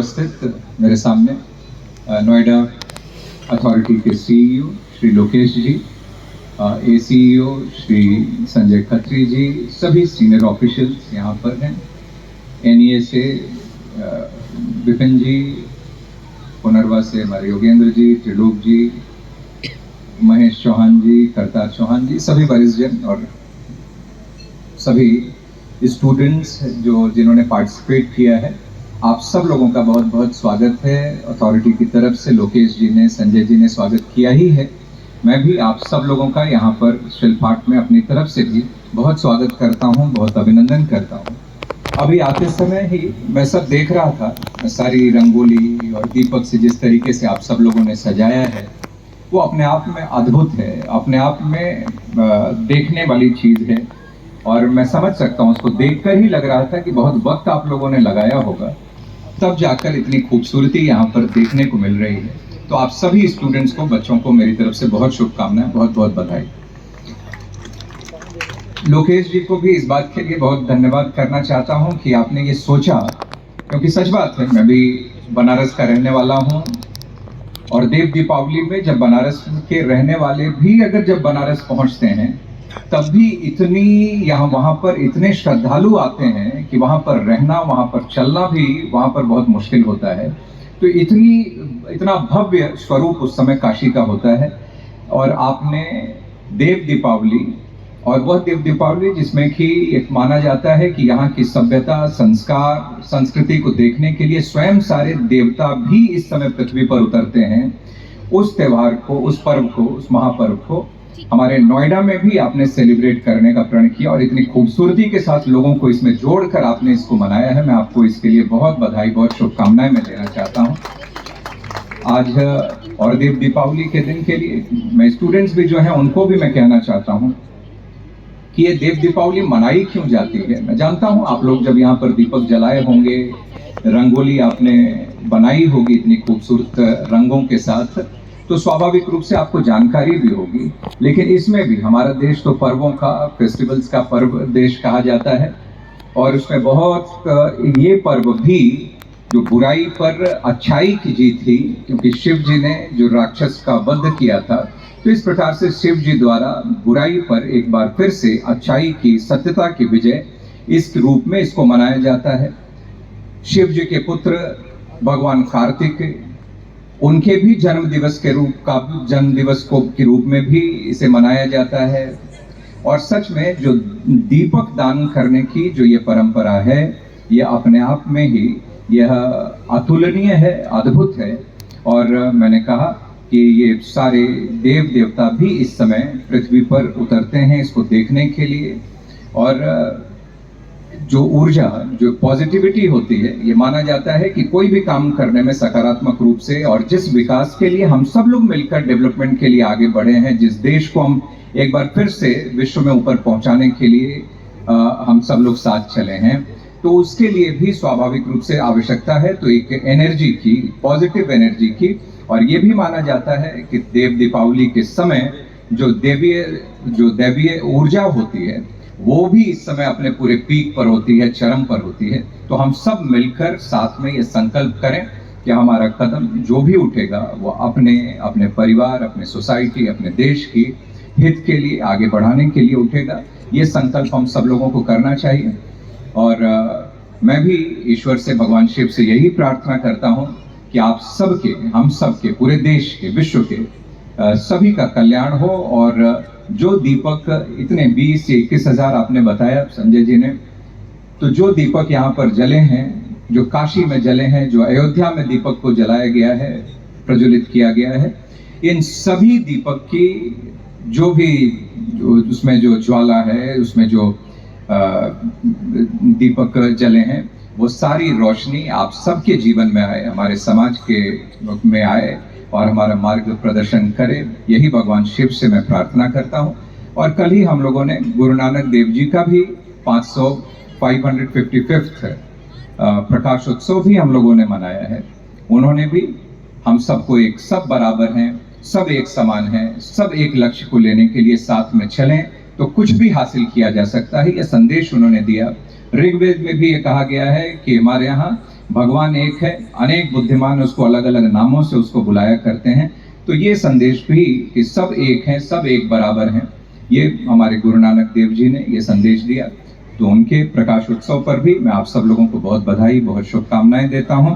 उपस्थित मेरे सामने नोएडा अथॉरिटी के सीईओ श्री लोकेश जी, एसीईओ श्री संजय खत्री जी, सभी सीनियर ऑफिशियल्स यहाँ पर हैं। एनईए से विपिन जी, पुनर्वा से हमारे योगेंद्र जी, त्रिलोक जी, महेश चौहान जी, करतार चौहान जी, सभी वरिष्ठजन और सभी स्टूडेंट्स जिन्होंने पार्टिसिपेट किया है, आप सब लोगों का बहुत बहुत स्वागत है। अथॉरिटी की तरफ से लोकेश जी ने, संजय जी ने स्वागत किया ही है। मैं भी आप सब लोगों का यहाँ पर शिल्पार्ट में अपनी तरफ से भी बहुत स्वागत करता हूँ, बहुत अभिनंदन करता हूँ। अभी आते समय ही मैं सब देख रहा था, सारी रंगोली और दीपक से जिस तरीके से आप सब लोगों ने सजाया है, वो अपने आप में अद्भुत है, अपने आप में देखने वाली चीज़ है। और मैं समझ सकता हूँ, उसको देखकर ही लग रहा था कि बहुत वक्त आप लोगों ने लगाया होगा, तब जाकर इतनी खूबसूरती यहाँ पर देखने को मिल रही है। तो आप सभी स्टूडेंट्स को, बच्चों को मेरी तरफ से बहुत शुभकामनाएं, बहुत बहुत बधाई। लोकेश जी को भी इस बात के लिए बहुत धन्यवाद करना चाहता हूँ कि आपने ये सोचा, क्योंकि सच बात है, मैं भी बनारस का रहने वाला हूँ और देव दीपावली में जब बनारस के रहने वाले भी अगर जब बनारस पहुँचते हैं, तब भी इतनी यहाँ वहाँ पर इतने श्रद्धालु आते हैं कि वहाँ पर रहना, वहाँ पर चलना भी वहाँ पर बहुत मुश्किल होता है। तो इतना भव्य स्वरूप उस समय काशी का होता है। और आपने देव दीपावली, और वह देव दीपावली जिसमें कि एक माना जाता है कि यहाँ की सभ्यता, संस्कार, संस्कृति को देखने के लिए स्वयं सारे देवता भी इस समय पृथ्वी पर उतरते हैं। उस त्यौहार को, उस पर्व को, उस महापर्व को हमारे नोएडा में भी आपने सेलिब्रेट करने का प्रण किया और इतनी खूबसूरती के साथ लोगों को इसमें जोड़कर आपने इसको मनाया है। मैं आपको इसके लिए बहुत बधाई, बहुत शुभकामनाएं मैं देना चाहता हूं। आज और देव दीपावली के दिन के लिए मैं स्टूडेंट्स भी जो हैं उनको भी मैं कहना चाहता हूं कि ये देव दीपावली मनाई क्यों जाती है। मैं जानता हूं आप लोग जब यहाँ पर दीपक जलाए होंगे, रंगोली आपने बनाई होगी इतनी खूबसूरत रंगों के साथ, तो स्वाभाविक रूप से आपको जानकारी भी होगी। लेकिन इसमें भी हमारा देश तो पर्वों का, फेस्टिवल्स का पर्व देश कहा जाता है, और उसमें बहुत ये पर्व भी जो बुराई पर अच्छाई की जीत थी, क्योंकि शिव जी ने जो राक्षस का वध किया था, तो इस प्रकार से शिव जी द्वारा बुराई पर एक बार फिर से अच्छाई की, सत्यता की विजय, इस रूप में इसको मनाया जाता है। शिव जी के पुत्र भगवान कार्तिक, उनके भी जन्म दिवस के रूप में भी इसे मनाया जाता है। और सच में जो दीपक दान करने की जो ये परंपरा है, ये अपने आप में ही यह अतुलनीय है, अद्भुत है। और मैंने कहा कि ये सारे देव देवता भी इस समय पृथ्वी पर उतरते हैं इसको देखने के लिए। और जो ऊर्जा, जो पॉजिटिविटी होती है, ये माना जाता है कि कोई भी काम करने में सकारात्मक रूप से, और जिस विकास के लिए हम सब लोग मिलकर डेवलपमेंट के लिए आगे बढ़े हैं, जिस देश को हम एक बार फिर से विश्व में ऊपर पहुंचाने के लिए हम सब लोग साथ चले हैं, तो उसके लिए भी स्वाभाविक रूप से आवश्यकता है तो एक एनर्जी की, पॉजिटिव एनर्जी की। और ये भी माना जाता है कि देव दीपावली के समय जो दैवीय ऊर्जा होती है, वो भी इस समय अपने पूरे पीक पर होती है, चरम पर होती है। तो हम सब मिलकर साथ में ये संकल्प करें कि हमारा कदम जो भी उठेगा वो अपने परिवार, अपने सोसाइटी, अपने देश की हित के लिए, आगे बढ़ाने के लिए उठेगा। ये संकल्प हम सब लोगों को करना चाहिए। और मैं भी ईश्वर से, भगवान शिव से यही प्रार्थना करता हूँ कि आप सबके, हम सबके, पूरे देश के, विश्व के सभी का कल्याण हो। और जो दीपक इतने 20 से 21 हजार आपने बताया संजय जी ने, तो जो दीपक यहाँ पर जले हैं, जो काशी में जले हैं, जो अयोध्या में दीपक को जलाया गया है, प्रज्वलित किया गया है, इन सभी दीपक की जो उसमें जो ज्वाला है, उसमें जो दीपक जले हैं, वो सारी रोशनी आप सबके जीवन में आए, हमारे समाज के में आए और हमारा मार्ग प्रदर्शन करे। यही भगवान शिव से मैं प्रार्थना करता हूँ। और कल ही हम लोगों ने गुरु नानक देव जी का भी 555th प्रकाशोत्सव भी हम लोगों ने मनाया है। उन्होंने भी हम सबको सब बराबर हैं, सब एक समान हैं, सब एक लक्ष्य को लेने के लिए साथ में चलें तो कुछ भी हासिल किया जा सकता है, यह संदेश उन्होंने दिया। ऋग्वेद में भी ये कहा गया है कि हमारे यहाँ भगवान एक है, अनेक बुद्धिमान उसको अलग अलग नामों से उसको बुलाया करते हैं। तो ये संदेश भी कि सब एक हैं, सब एक बराबर हैं, ये हमारे गुरु नानक देव जी ने ये संदेश दिया। तो उनके प्रकाश उत्सव पर भी मैं आप सब लोगों को बहुत बधाई, बहुत शुभकामनाएं देता हूं।